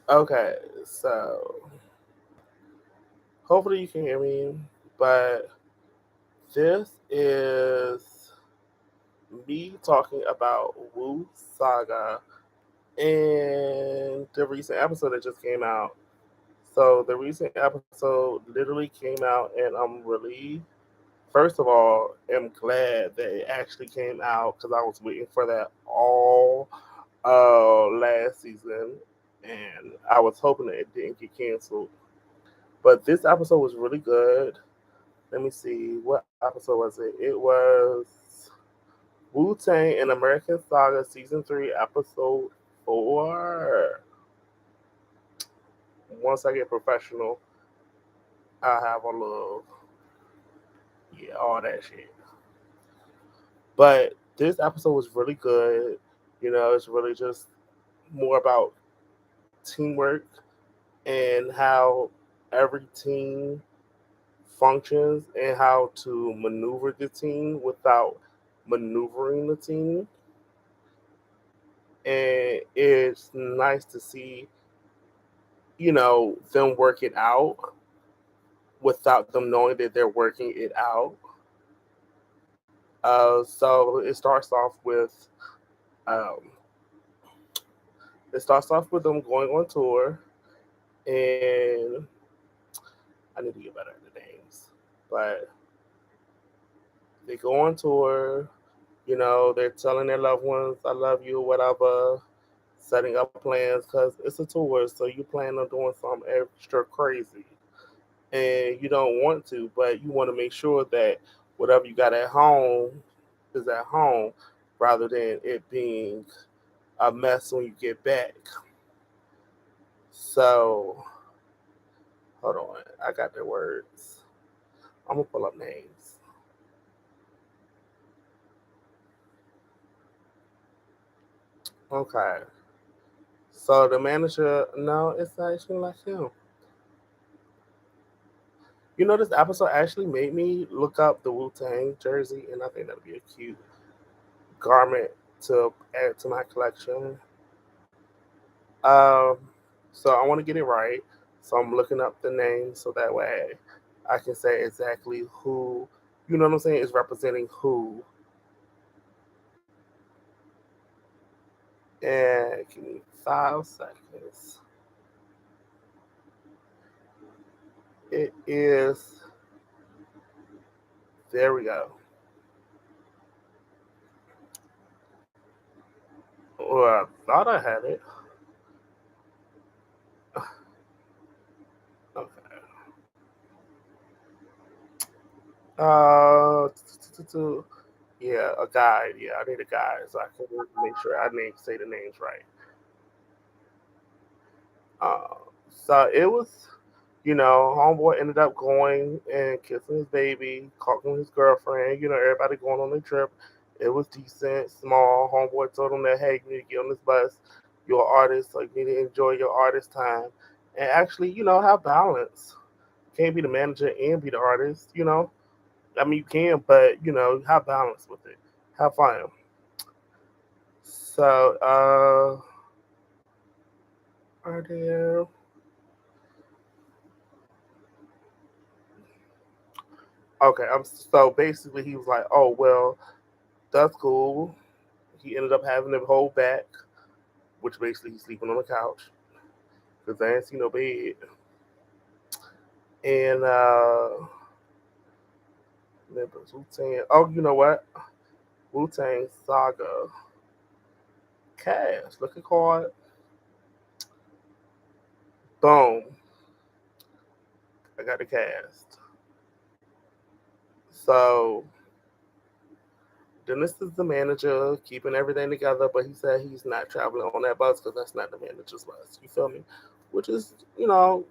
Okay, so hopefully you can hear me, but this is me talking about Wu Saga and the recent episode that just came out. So the recent episode literally came out, and I'm really, first of all, am glad that it actually came out because I was waiting for that all last season, and I was hoping that it didn't get canceled. But this episode was really good. Let me see, what episode was it? It was Wu Tang and American Saga Season 3, Episode 4. Once I get professional, I'll have a little, yeah, all that shit. But this episode was really good. It's really just more about teamwork and how every team functions and how to maneuver the team without maneuvering the team. And it's nice to see, them work it out without them knowing that they're working it out. So um, it starts off with them going on tour, and I need to get better at the names, but they go on tour. They're telling their loved ones, "I love you," whatever, setting up plans because it's a tour, so you plan on doing something extra crazy, and you don't want to, but you want to make sure that whatever you got at home is at home, rather than it being a mess when you get back. So hold on, I got their words. I'm gonna pull up names. Okay. So the manager, no, it's not actually like him. This episode actually made me look up the Wu Tang jersey, and I think that'd be a cute garment to add to my collection. Um, so I want to get it right. So I'm looking up the name so that way I can say exactly who, what I'm saying, is representing who. And give me 5 seconds. It is, there we go. Well, I thought I had it. Okay. Uh, yeah, a guide. Yeah, I need a guide so I can make sure I say the names right. Uh, so it was, homeboy ended up going and kissing his baby, talking his girlfriend. Everybody going on the trip. It was decent, small. Homeboy told him that, hey, you need to get on this bus. You're an artist, so you need to enjoy your artist time, and actually, have balance. Can't be the manager and be the artist. I mean, you can, but have balance with it. Have fun. So, are there? Okay, so basically he was like, "Oh well, that's cool." He ended up having to hold back, which basically he's sleeping on the couch because I ain't see no bed. And members Wu Tang. Oh, you know what? Wu Tang Saga cast. Look at card. Boom. I got the cast. So Dennis is the manager, keeping everything together, but he said he's not traveling on that bus because that's not the manager's bus. You feel me? Which is, I don't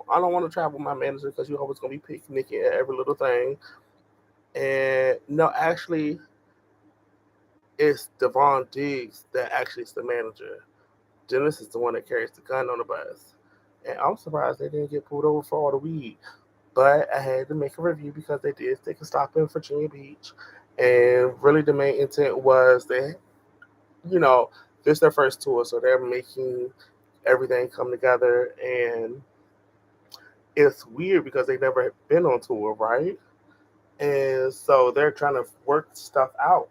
want to travel with my manager because you're always gonna be picnicking at every little thing. And no, actually, it's Devon Diggs that actually is the manager. Dennis is the one that carries the gun on the bus. And I'm surprised they didn't get pulled over for all the weed. But I had to make a review because they did take a stop in Virginia Beach, and really the main intent was that you know this their first tour, so they're making everything come together, and it's weird because they never been on tour, right? And so they're trying to work stuff out.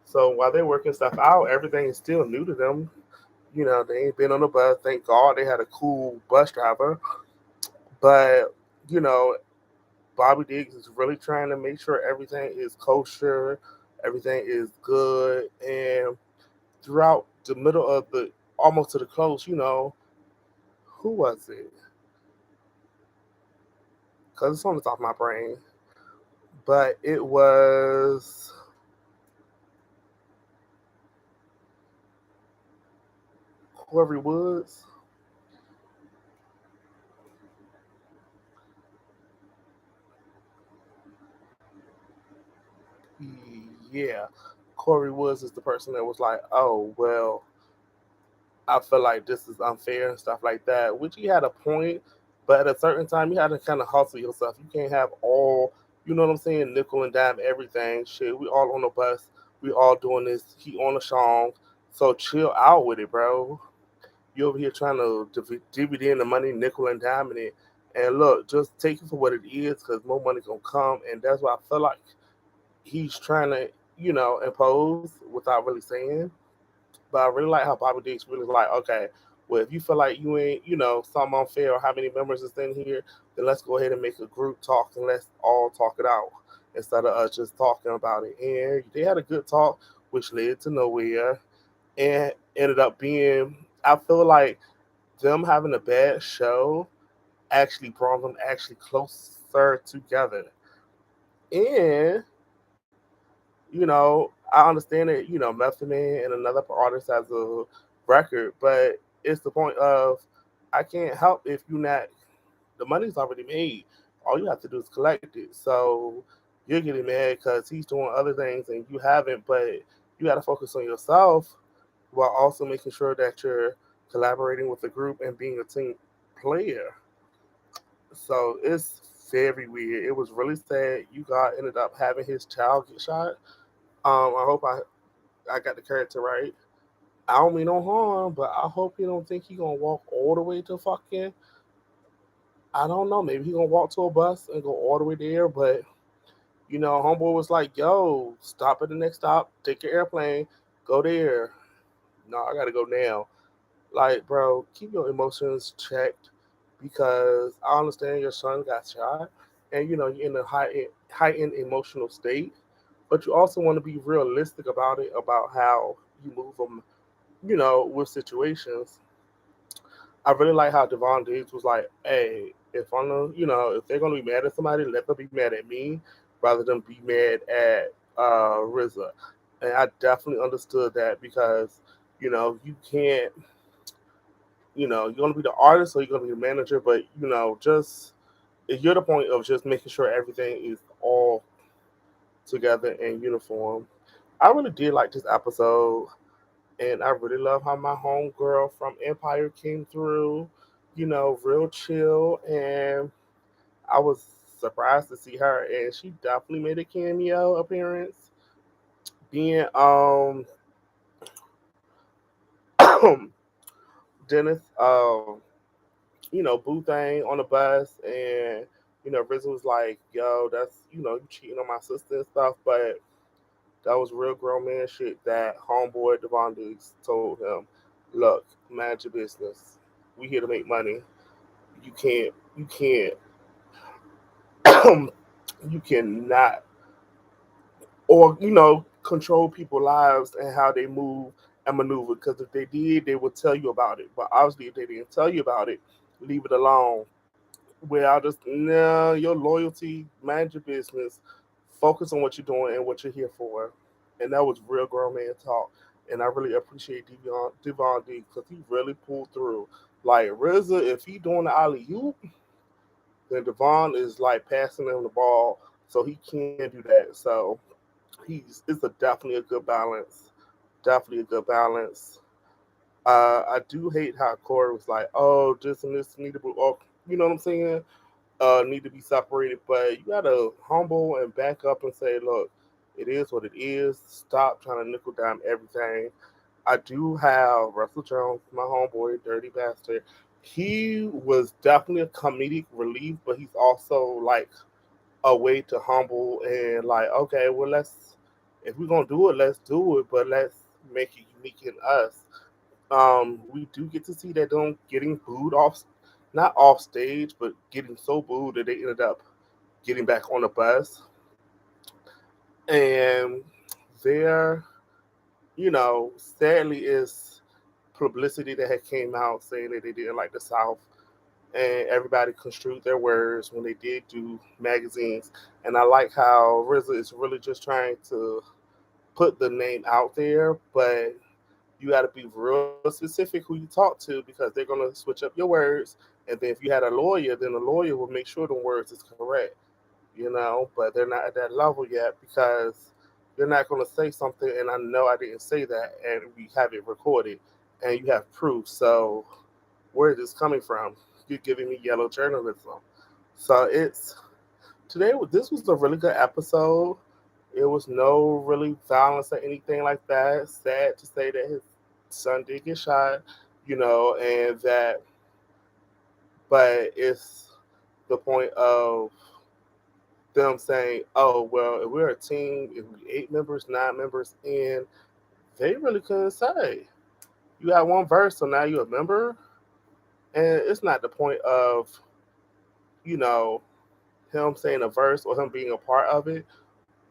So while they're working stuff out, everything is still new to them. They ain't been on a bus. Thank God they had a cool bus driver. But, you know, Bobby Diggs is really trying to make sure everything is kosher, everything is good. And throughout the middle of the, almost to the close, who was it? Because it's on the top of my brain. But it was Corey Woods. Yeah. Corey Woods is the person that was like, oh, well, I feel like this is unfair and stuff like that, which he had a point, but at a certain time, you had to kind of hustle yourself. You can't have all, you know what I'm saying, nickel and dime everything. Shit, we all on the bus. We all doing this. He on a song. So chill out with it, bro. You over here trying to divvy in the money, nickel and dime it. And look, just take it for what it is because more money going to come. And that's why I feel like he's trying to, impose without really saying. But I really like how Bobby Dix really like, okay, well, if you feel like you ain't, something unfair or how many members is in here, then let's go ahead and make a group talk and let's all talk it out instead of us just talking about it. And they had a good talk, which led to nowhere and ended up being, I feel like them having a bad show actually brought them actually closer together. And I understand that, Method Man and another artist has a record, but it's the point of I can't help if you not the money's already made. All you have to do is collect it. So you're getting mad because he's doing other things and you haven't, but you got to focus on yourself while also making sure that you're collaborating with the group and being a team player. So it's very weird. It was really sad. You got ended up having his child get shot. I hope I got the character right. I don't mean no harm, but I hope you don't think he gonna walk all the way to fucking. I don't know. Maybe he gonna walk to a bus and go all the way there. But homeboy was like, "Yo, stop at the next stop. Take your airplane. Go there." No, I gotta go now. Like, bro, keep your emotions checked because I understand your son got shot, and you're in a heightened emotional state, but you also want to be realistic about it, about how you move them, with situations. I really like how Devon Diggs was like, "Hey, if I'm gonna, if they're gonna be mad at somebody, let them be mad at me rather than be mad at RZA." And I definitely understood that because you can't you're gonna be the artist or you're gonna be the manager, but just you're the point of just making sure everything is all together and uniform. I really did like this episode, and I really love how my homegirl from Empire came through. Real chill, and I was surprised to see her, and she definitely made a cameo appearance, being Dennis Boo thing on the bus, and RZA was like, "Yo, that's you cheating on my sister and stuff," but that was real grown man shit. That homeboy Devon Diggs told him, "Look, manage your business. We here to make money. You can't, you cannot, or control people's lives and how they move and maneuver. Because if they did, they would tell you about it. But obviously, if they didn't tell you about it, leave it alone." Where I just no your loyalty, manage your business, focus on what you're doing and what you're here for, and that was real grown man talk. And I really appreciate Devon D because he really pulled through. Like RZA, if he doing the alley oop, then Devon is like passing him the ball, so he can't do that. So it's a definitely a good balance, definitely a good balance. I do hate how Corey was like, "Oh, this and this need to be," oh, you know what I'm saying? need to be separated, but you gotta humble and back up and say, look, it is what it is. Stop trying to nickel down everything. I do have Russell Jones, my homeboy, Dirty Bastard. He was definitely a comedic relief, but he's also like a way to humble and like, okay, well, let's if we're gonna do it, let's do it, but let's make it unique in us. We do get to see that them getting booed off, not off stage, but getting so booed that they ended up getting back on the bus. And there, sadly, is publicity that had came out saying that they didn't like the South, and everybody construed their words when they did do magazines. And I like how RZA is really just trying to put the name out there, but you got to be real specific who you talk to because they're going to switch up your words. And then if you had a lawyer, then the lawyer will make sure the words is correct, but they're not at that level yet because they're not going to say something and I know I didn't say that and we have it recorded and you have proof. So where is this coming from? You're giving me yellow journalism. So this was a really good episode. It was no really violence or anything like that. Sad to say that his son did get shot, and that, but it's the point of them saying, oh, well, if we're a team, if we 8 members, 9 members in, they really couldn't say. You got one verse, so now you're a member. And it's not the point of, you know, him saying a verse or him being a part of it,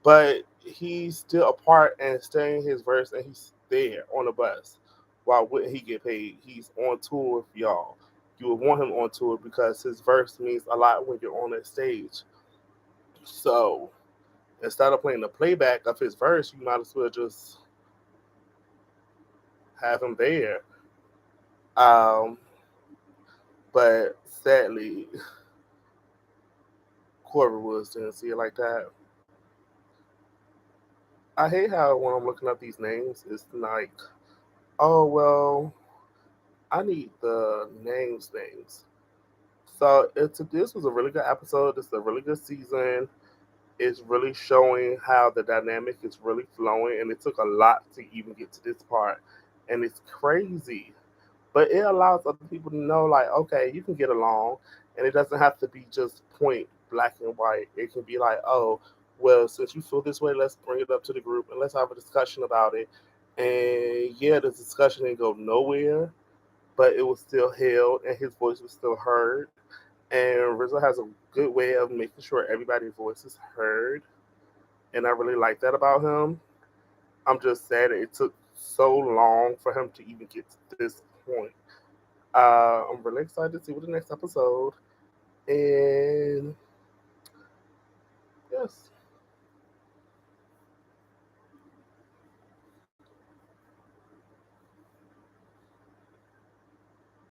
but he's still a part and staying his verse and he's there on the bus. Why wouldn't he get paid? He's on tour with y'all. You would want him on tour because his verse means a lot when you're on that stage. So instead of playing the playback of his verse, you might as well just have him there. Um, but sadly, Corbin Woods didn't see it like that. I hate how when I'm looking up these names, it's like, oh well, I need the names. So this was a really good episode. This is a really good season. It's really showing how the dynamic is really flowing, and it took a lot to even get to this part, and it's crazy. But it allows other people to know, like, okay, you can get along, and it doesn't have to be just point black and white. It can be like, oh, well, since you feel this way, let's bring it up to the group and let's have a discussion about it. And yeah, the discussion didn't go nowhere, but it was still held, and his voice was still heard. And Rizzo has a good way of making sure everybody's voice is heard, and I really like that about him. I'm just sad that it took so long for him to even get to this point. I'm really excited to see what the next episode. And yes,